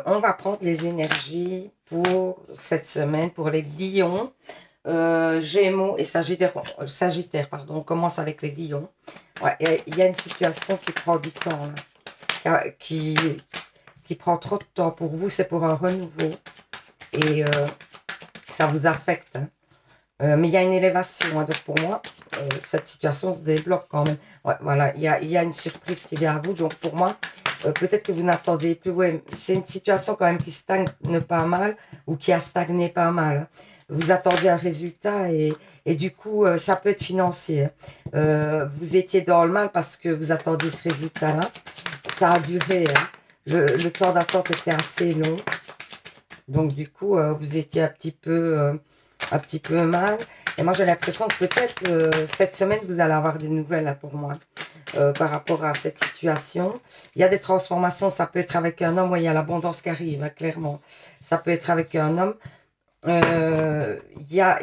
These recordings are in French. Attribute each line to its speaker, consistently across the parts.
Speaker 1: On va prendre les énergies pour cette semaine, pour les lions, Gémeaux et Sagittaire, pardon. On commence avec les lions. Ouais, il y a une situation qui prend du temps, là, qui prend trop de temps pour vous. C'est pour un renouveau et ça vous affecte, hein. Mais il y a une élévation, hein, donc pour moi, cette situation se débloque quand même. Ouais, voilà, il y a une surprise qui vient à vous, donc pour moi, peut-être que vous n'attendez plus. Ouais, c'est une situation quand même qui stagne pas mal ou qui a stagné pas mal, hein. Vous attendiez un résultat et du coup, ça peut être financier, hein. Vous étiez dans le mal parce que vous attendiez ce résultat-là. Ça a duré, hein. Le temps d'attente était assez long. Donc du coup, vous étiez un petit peu mal. Et moi, j'ai l'impression que peut-être cette semaine, vous allez avoir des nouvelles là, pour moi par rapport à cette situation. Il y a des transformations. Ça peut être avec un homme. Oui, il y a l'abondance qui arrive, hein, clairement. Ça peut être avec un homme. Il y a,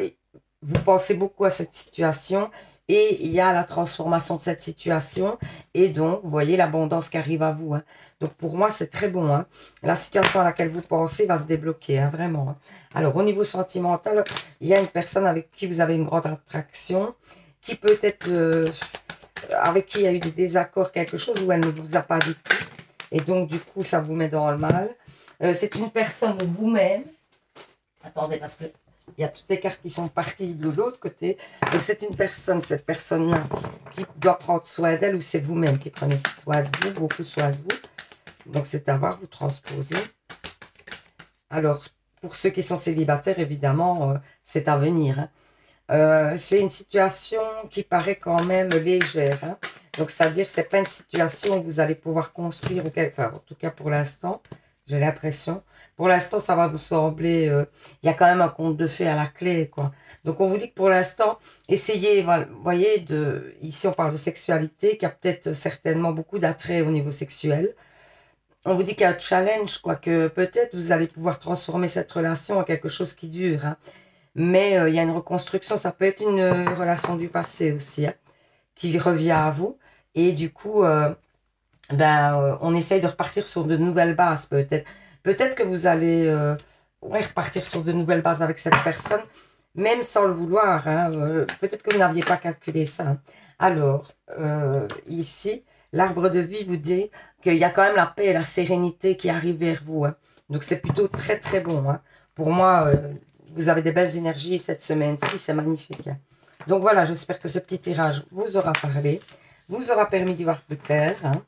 Speaker 1: vous pensez beaucoup à cette situation et il y a la transformation de cette situation et donc vous voyez l'abondance qui arrive à vous, hein. Donc pour moi c'est très bon, hein. La situation à laquelle vous pensez va se débloquer, hein, vraiment, hein. Alors au niveau sentimental, il y a une personne avec qui vous avez une grande attraction, qui peut être avec qui il y a eu des désaccords, quelque chose où elle ne vous a pas dit tout et donc du coup ça vous met dans le mal. C'est une personne vous-même. Attendez, parce que il y a toutes les cartes qui sont parties de l'autre côté. Donc c'est une personne, cette personne-là, qui doit prendre soin d'elle ou c'est vous-même qui prenez soin de vous, beaucoup soin de vous. Donc c'est à voir, vous transposez. Alors, pour ceux qui sont célibataires, évidemment, c'est à venir, hein. C'est une situation qui paraît quand même légère, hein. Donc c'est-à-dire c'est pas une situation où vous allez pouvoir construire, ou enfin en tout cas pour l'instant, j'ai l'impression. Pour l'instant, ça va vous sembler, il y a quand même un conte de fées à la clé, quoi. Donc on vous dit que pour l'instant, essayez, voilà, vous voyez, ici on parle de sexualité, qu'il y a peut-être certainement beaucoup d'attrait au niveau sexuel. On vous dit qu'il y a un challenge, quoi, que peut-être vous allez pouvoir transformer cette relation en quelque chose qui dure, hein. Mais il y a une reconstruction, ça peut être une relation du passé aussi, hein, qui revient à vous. Et du coup, on essaye de repartir sur de nouvelles bases, peut-être. Peut-être que vous allez ouais, repartir sur de nouvelles bases avec cette personne, même sans le vouloir, hein. Peut-être que vous n'aviez pas calculé ça, hein. Alors, ici, l'arbre de vie vous dit qu'il y a quand même la paix et la sérénité qui arrivent vers vous, hein. Donc, c'est plutôt très, très bon, hein. Pour moi, vous avez des belles énergies cette semaine-ci, c'est magnifique, hein. Donc voilà, j'espère que ce petit tirage vous aura parlé, vous aura permis d'y voir plus clair, hein.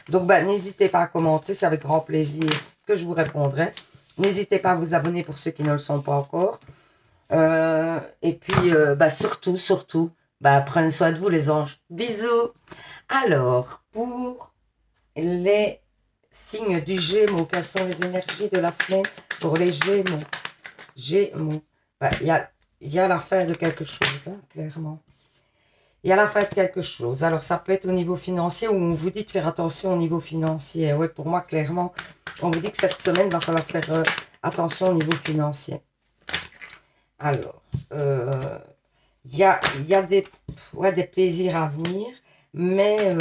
Speaker 1: Donc n'hésitez pas à commenter, c'est avec grand plaisir que je vous répondrai. N'hésitez pas à vous abonner pour ceux qui ne le sont pas encore. Et puis surtout, prenez soin de vous les anges. Bisous. Alors, pour les signes du Gémeaux, quelles sont les énergies de la semaine pour les Gémeaux? Gémeaux. Il y a la fin de quelque chose, hein, clairement. Il y a la fin de quelque chose. Alors, ça peut être au niveau financier ou on vous dit de faire attention au niveau financier. Oui, pour moi, clairement, on vous dit que cette semaine, il va falloir faire attention au niveau financier. Alors, il y a des plaisirs à venir, mais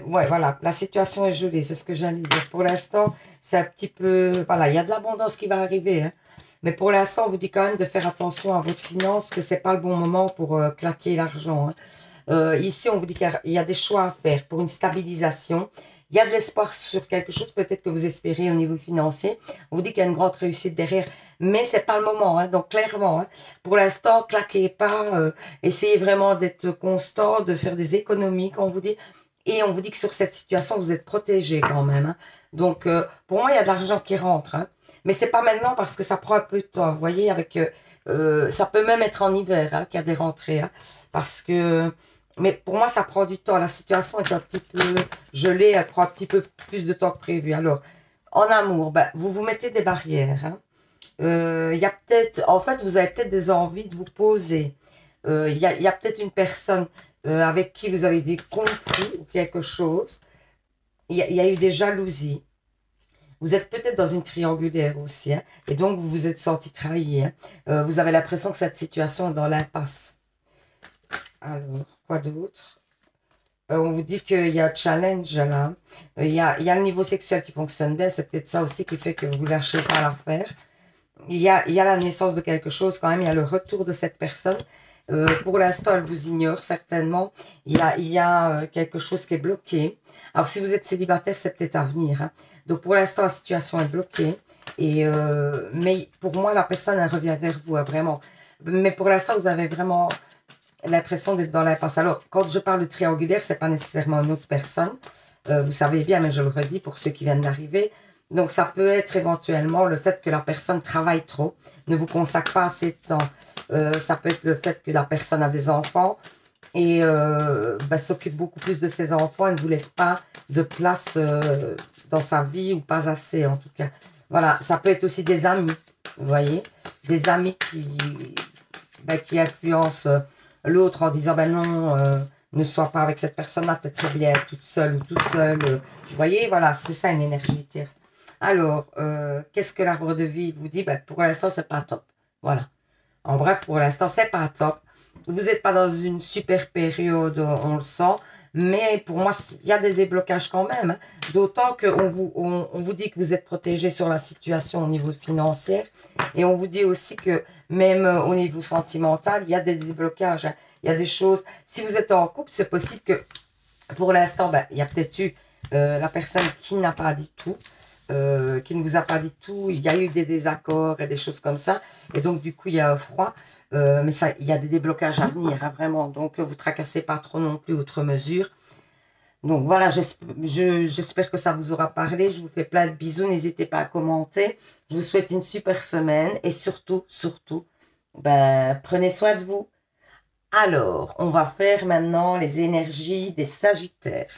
Speaker 1: ouais, voilà, la situation est gelée, c'est ce que j'allais dire. Pour l'instant, c'est un petit peu, voilà, il y a de l'abondance qui va arriver, hein. Mais pour l'instant, on vous dit quand même de faire attention à votre finance, que c'est pas le bon moment pour claquer l'argent, hein. Ici, on vous dit qu'il y a des choix à faire pour une stabilisation. Il y a de l'espoir sur quelque chose, peut-être que vous espérez au niveau financier. On vous dit qu'il y a une grande réussite derrière, mais c'est pas le moment, hein. Donc clairement, hein, pour l'instant, claquez pas, essayez vraiment d'être constant, de faire des économies, quand on vous dit. Et on vous dit que sur cette situation, vous êtes protégé quand même, hein. Donc, pour moi, il y a de l'argent qui rentre, hein. Mais c'est pas maintenant parce que ça prend un peu de temps. Vous voyez, ça peut même être en hiver, hein, qu'il y a des rentrées, hein, parce que... Mais pour moi, ça prend du temps. La situation est un petit peu gelée. Elle prend un petit peu plus de temps que prévu. Alors, en amour, vous vous mettez des barrières, hein. Il y a peut-être... En fait, vous avez peut-être des envies de vous poser. Il y a peut-être une personne avec qui vous avez des conflits ou quelque chose. Il y a eu des jalousies. Vous êtes peut-être dans une triangulaire aussi, hein, et donc vous vous êtes senti trahi, hein. Vous avez l'impression que cette situation est dans l'impasse. Alors, quoi d'autre? On vous dit qu'il y a un challenge là. Il y a le niveau sexuel qui fonctionne bien. C'est peut-être ça aussi qui fait que vous ne lâchez pas l'affaire. Il y a la naissance de quelque chose quand même. Il y a le retour de cette personne. Pour l'instant, elle vous ignore certainement. Il y a quelque chose qui est bloqué. Alors, si vous êtes célibataire, c'est peut-être à venir. Hein. Donc, pour l'instant, la situation est bloquée. Et, mais pour moi, la personne, elle revient vers vous, hein, vraiment. Mais pour l'instant, vous avez vraiment l'impression d'être dans l'impasse. Alors, quand je parle de triangulaire, c'est pas nécessairement une autre personne. Vous savez bien, mais je le redis pour ceux qui viennent d'arriver. Donc, ça peut être éventuellement le fait que la personne travaille trop, ne vous consacre pas assez de temps. Ça peut être le fait que la personne a des enfants et s'occupe beaucoup plus de ses enfants et ne vous laisse pas de place dans sa vie ou pas assez en tout cas. Voilà, ça peut être aussi des amis, vous voyez, des amis qui influencent l'autre en disant ben non, ne sois pas avec cette personne-là, tu es très bien toute seule ou tout seul. Vous voyez, voilà, c'est ça une énergie tierce. Alors, qu'est-ce que l'arbre de vie vous dit? Ben, pour l'instant, c'est pas top. Voilà. En bref, pour l'instant, c'est pas top. Vous n'êtes pas dans une super période, on le sent. Mais pour moi, il y a des déblocages quand même. Hein. D'autant qu'on on vous dit que vous êtes protégé sur la situation au niveau financier. Et on vous dit aussi que même au niveau sentimental, il y a des déblocages. Hein. Il y a des choses. Si vous êtes en couple, c'est possible que pour l'instant, ben, il y a peut-être eu la personne qui n'a pas dit tout. Qui ne vous a pas dit tout, il y a eu des désaccords et des choses comme ça, et donc du coup il y a un froid, mais ça, il y a des déblocages à venir, hein, vraiment, donc vous tracassez pas trop non plus outre mesure. Donc voilà, j'espère que ça vous aura parlé, je vous fais plein de bisous, n'hésitez pas à commenter, je vous souhaite une super semaine, et surtout, surtout, ben, prenez soin de vous. Alors, on va faire maintenant les énergies des Sagittaires.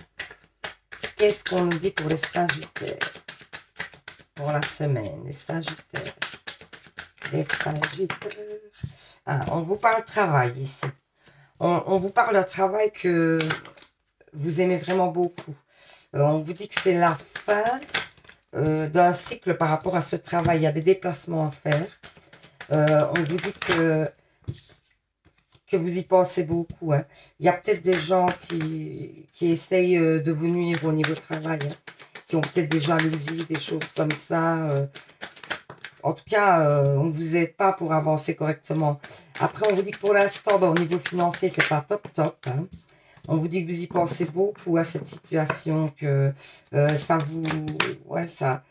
Speaker 1: Qu'est-ce qu'on nous dit pour les Sagittaires? Pour la semaine, les Sagittaires. Les Sagittaires. Ah, on vous parle travail ici. On vous parle d'un travail que vous aimez vraiment beaucoup. On vous dit que c'est la fin d'un cycle par rapport à ce travail. Il y a des déplacements à faire. On vous dit que vous y pensez beaucoup. Hein. Il y a peut-être des gens qui essayent de vous nuire au niveau travail. Hein, qui ont peut-être des jalousies, des choses comme ça. En tout cas, on ne vous aide pas pour avancer correctement. Après, on vous dit que pour l'instant, ben, au niveau financier, c'est pas top top. Hein. On vous dit que vous y pensez beaucoup à cette situation, que ça vous... Ouais, ça...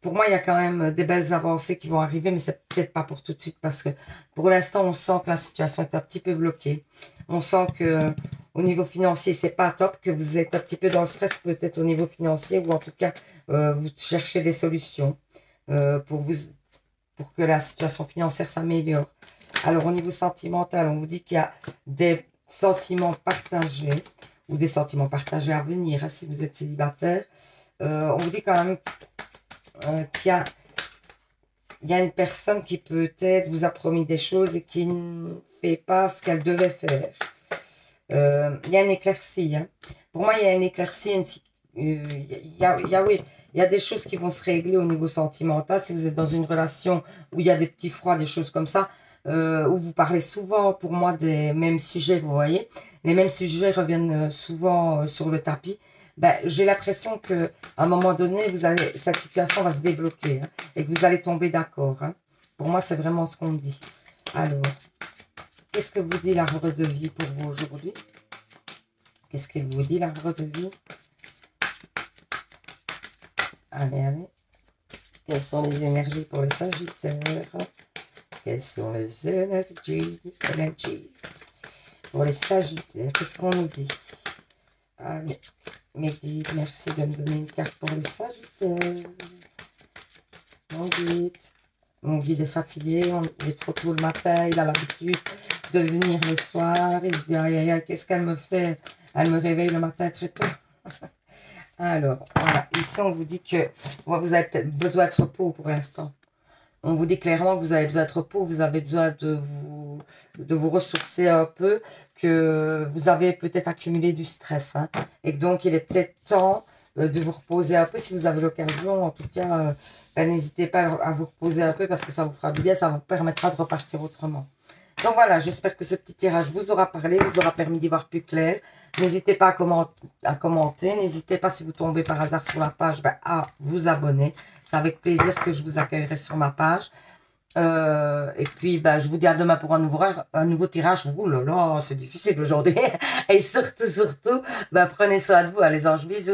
Speaker 1: Pour moi, il y a quand même des belles avancées qui vont arriver, mais c'est peut-être pas pour tout de suite parce que pour l'instant, on sent que la situation est un petit peu bloquée. On sent que au niveau financier, c'est pas top, que vous êtes un petit peu dans le stress peut-être au niveau financier ou en tout cas, vous cherchez des solutions pour que la situation financière s'améliore. Alors, au niveau sentimental, on vous dit qu'il y a des sentiments partagés ou des sentiments partagés à venir, hein, si vous êtes célibataire. On vous dit quand même qu'il y a une personne qui peut-être vous a promis des choses et qui ne fait pas ce qu'elle devait faire. Il y a une éclaircie. Hein. Pour moi, il y a une éclaircie. Oui, il y a des choses qui vont se régler au niveau sentimental. Si vous êtes dans une relation où il y a des petits froids, des choses comme ça, où vous parlez souvent, pour moi, des mêmes sujets, vous voyez. Les mêmes sujets reviennent souvent sur le tapis. Ben, j'ai l'impression qu'à un moment donné, cette situation va se débloquer hein, et que vous allez tomber d'accord. Hein. Pour moi, c'est vraiment ce qu'on me dit. Alors, qu'est-ce que vous dit l'arbre de vie pour vous aujourd'hui? Qu'est-ce qu'il vous dit l'arbre de vie? Allez, allez. Quelles sont les énergies pour les Sagittaires? Quelles sont les énergies pour les Sagittaires? Qu'est-ce qu'on nous dit? Allez, mes guides, merci de me donner une carte pour les Sagittaires. Mon guide est fatigué, il est trop tôt le matin, il a l'habitude de venir le soir. Il se dit, aïe, aïe, aïe, qu'est-ce qu'elle me fait? Elle me réveille le matin très tôt. Alors, voilà, ici on vous dit que vous avez peut-être besoin de repos pour l'instant. On vous dit clairement que vous avez besoin de repos, vous avez besoin de vous ressourcer un peu, que vous avez peut-être accumulé du stress. Hein, et que donc, il est peut-être temps de vous reposer un peu si vous avez l'occasion. En tout cas, n'hésitez pas à vous reposer un peu parce que ça vous fera du bien, ça vous permettra de repartir autrement. Donc voilà, j'espère que ce petit tirage vous aura parlé, vous aura permis d'y voir plus clair. N'hésitez pas à commenter. N'hésitez pas, si vous tombez par hasard sur la page, à vous abonner. C'est avec plaisir que je vous accueillerai sur ma page. Et puis, je vous dis à demain pour un nouveau tirage. Ouh là là, c'est difficile aujourd'hui. Et surtout, prenez soin de vous, les anges. Bisous.